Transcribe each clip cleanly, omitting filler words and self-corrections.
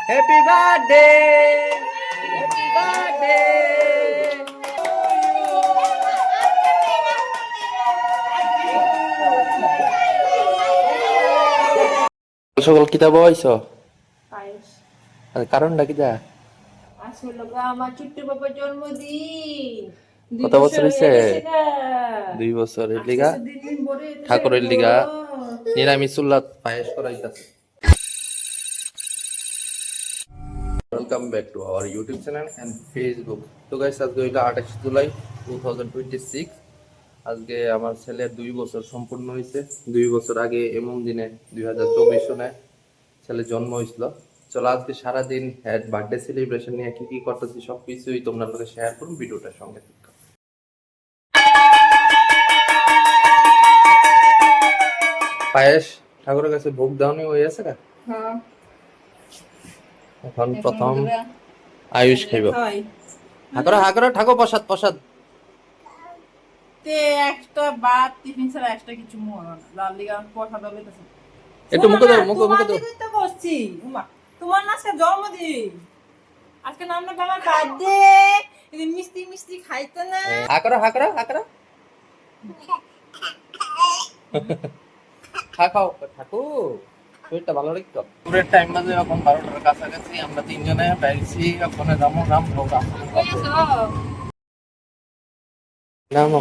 Happy birthday, happy birthday. সকল কিতাব হইছো পায়েস। আর কারণটা কিটা? আসলে আমার ছোট্ট বাবার জন্মদিন। কত বছর হইছে? 2 বছরের লিগা ঠাকুরের লিগা নিরামিষ চুল্লাত পায়েস করাইতাছে। Welcome back to our YouTube channel and Facebook. তো গাইস আজকে হইলো 28 জুলাই 2026। আজকে আমার ছেলের 2 বছর সম্পূর্ণ হয়েছে। 2 বছর আগে এমন দিনে 2024 সনে ছেলের জন্ম হয়েছিল। চলো আজকে সারাদিন বার্থডে সেলিব্রেশন নিয়ে কি কি করতেছি সবকিছুই তোমরা লোকে শেয়ার করুন ভিডিওটার সঙ্গে। পায়েস ঠাকুরের কাছে ভোগ দাওনি হয়ে আছে না? হ্যাঁ। এখন প্রথম আয়ুষ খাইব। হাকরা ঠাকুর প্রসাদ প্রসাদ। তে একটা বাত টিফিন ছাড়া একটা কিছু মনে না। লাল লিগা প্রসাদ লইতেছে। একটু মুখে দাও মুখে দাও। তো বসছি। উমা তোমার না আজকে জন্মদিন। আজকে নাম না আমার বার্থডে। এই মিষ্টি মিষ্টি খাইতো না। হাকরা খাও ঠাকুর শরীরটা ভালো লাগতো। পুরের টাইম বাজে এখন 12টার কাছাকাছি। আমরা তিনজনে বাইরেছি। ওখানে রাম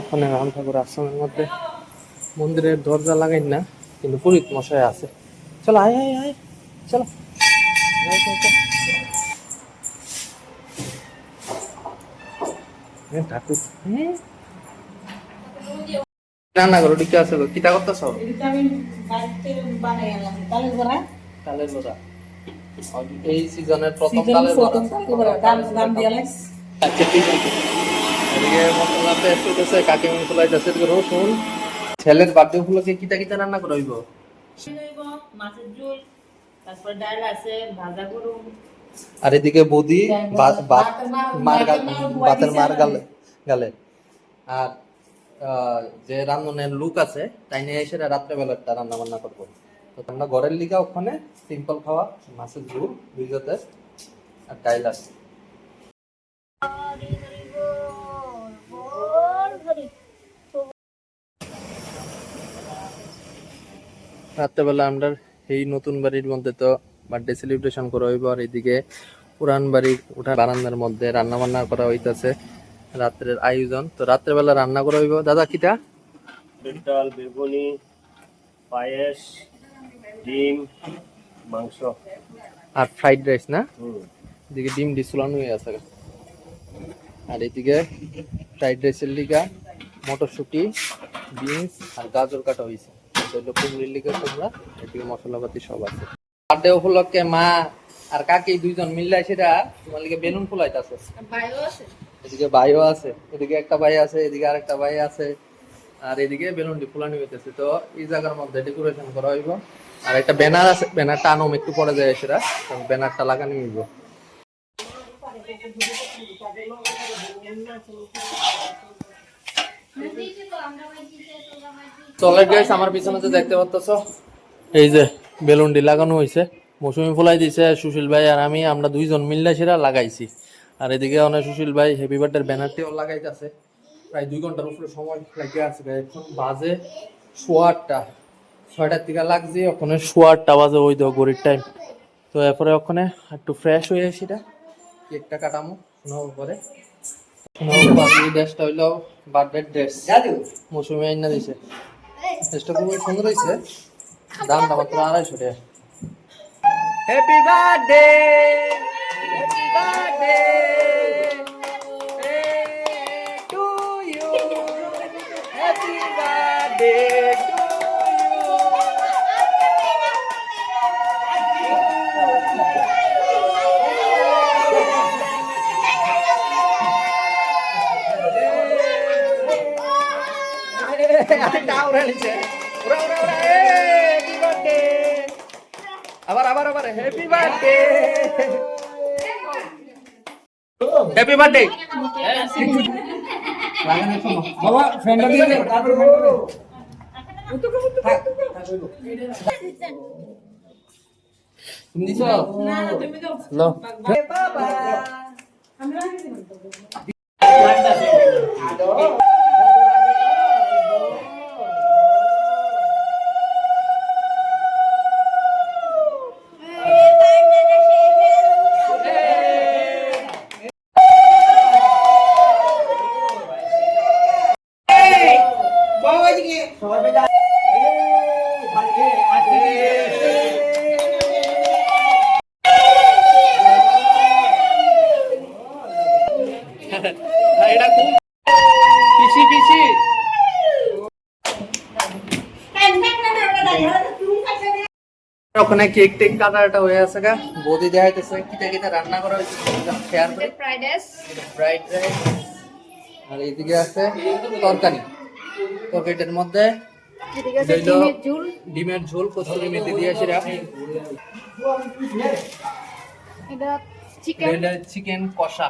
ওখানে রাম ঠাকুর আশ্রমের মধ্যে মন্দিরের দরজা লাগাই না, কিন্তু পুরোহিত মশাই আছে। চলো আয় আয় আয় চলো। ঠাকুর রান্না করো ঠিক আছে। কিতা করতেছ? তালের বড়া। এই সিজনের প্রথম তালের বড়া। আচ্ছা ঠিক আছে। এদিকে মশলা পেস্ট হইতেছে, কাকিমুনি ফুলাইতেছে, এদিকে রসুন। ছেলের বার্থডে উপলক্ষে কিতা কিতা রান্না করা হইব? মাছের ঝোল, তারপর ডাল আছে, ভাজা করব। আর এদিকে বৌদি বাতের মার গালে। আর যে রান্নার লুক আছে তাই নিয়ে এসে রাত্রেবেলা একটা রান্না বান্না করবো। তো আমরা ঘরের লিগা ওখানে সিম্পল খাওয়া মাছের ঝোল ভিজাতে আর ডাইল আছে। রাত্রেবেলা আমরা এই নতুন বাড়ির মধ্যে তো বার্থডে সেলিব্রেশন করা হইব। আর এদিকে পুরান বাড়ির উঠা বারান্দার মধ্যে রান্না বান্না করা হইতাছে রাত্রের আয়োজন। তো রাত্রেবেলা রান্না করা হইব দাদা কিটা? ডাল, বেগুনি, পায়েস, ডিম, মাংস আর ফ্রাইড রাইস না? এদিকে ডিম ডিসুলানো হয়ে আছে। আর এদিকে ফ্রাইড রাইসের লিগা মটরশুটি, বিনস আর গাজর কাটা হয়েছে। কুমড়ির লিগা তোমরা এদিকে মশলাপাতি সব আছে। বার্থডে উপলক্ষে মা আর কাকি দুইজন মিললে সেটা তোমার লিগে বেলুন ফুলাইতেছে। এদিকে ভাইও আছে, এদিকে একটা ভাই আছে, এদিকে আরেকটা ভাই আছে। আর এদিকে বেলুনটি ফুলানি হইতেছে। তো এই জায়গার মধ্যে ডেকোরেশন করা হইব। আর একটা ব্যানার আছে, ব্যানারটা আনো একটু পরে যায় সেটা, ব্যানারটা লাগানো হইব। চলে গাইস, আমার পিছনে যে দেখতে পাচ্ছ এই যে বেলুনটি লাগানো হয়েছে। মৌসুমি ফুলাই দিছে সুশীল ভাই আর আমি, আমরা দুইজন মিললে সেটা লাগাইছি। আর এদিকে অনেক সুশীল ভাই হ্যাপি বার্থডে ব্যানারটিও লাগাইতেছে। প্রায় 2 ঘন্টার উপরে সময় লাগে আছে। এখন বাজে 8:15, 6টার দিকে লাগছে, ওখানে 8:15 বাজে ওই তো ঘড়ির টাইম। তো এরপরে ওখানে একটু ফ্রেশ হয়ে সেটা কেকটা কাটামো শোনাবো পরে। এই ড্রেসটা হইলো বার্থডে ড্রেস, মৌসুমি আইনা দিছে। ড্রেসটা খুবই সুন্দর হয়েছে, দামটা মাত্র 250 টাকা। Happy birthday, happy birthday to you, happy birthday to আবার হ্যাপি বার্থডে, হ্যাপি বার্থডে। বাবা ফ্রেন্ডটা দিয়ে দে, তারপর ফ্রেন্ডটা দে। তুমি দিছো না না তুমি তো লো বাবা এটা খুব পিসি পিসি ওখানে কেক টেক কাটাটা হয়ে আছে গা বৌদি দেখাইতেছে কিটা কিটা রান্না করা হয়েছে শেয়ার করে ফ্রাইড রাইস ফ্রাইড রাইস আর এইদিকে আছে তরকারি তরকারিটার মধ্যে এদিকে আছে হইলো ডিমের ঝোল ডিমের ঝোল কস্তুরি মেথি দিয়ে সেরা এটা চিকেন চিকেন কষা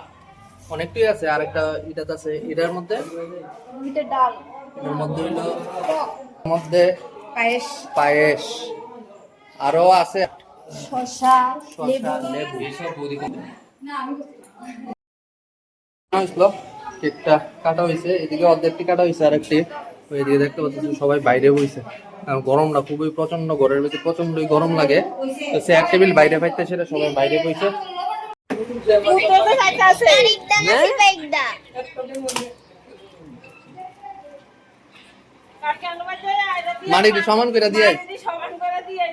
অনেকটাই আছে আর একটা এটাতে আছে এটার মধ্যে এটা ডাল এটার মধ্যে হইলো টক এর মধ্যে পায়েস পায়েস আরো আছে শসা শসা লেবু লেবু এইসব বৌদি না আমি হয়েছিল কেকটা কাটা হয়েছে এদিকে অর্ধেকটি কাটা হয়েছে আর একটি এদিকে দেখতে পাচ্ছি সবাই বাইরে বইছে আর গরমটা খুবই প্রচন্ড ঘরের ভিতরে প্রচন্ডই গরম লাগে তো সে এক টেবিল বাইরে পাইতে সেটা সবাই বাইরে বইছে উত্তরটা খাইতে আছে কাকে অনুমতি দেয় মাটিতে সমান করে দিয়ে সমান করে দিয়ে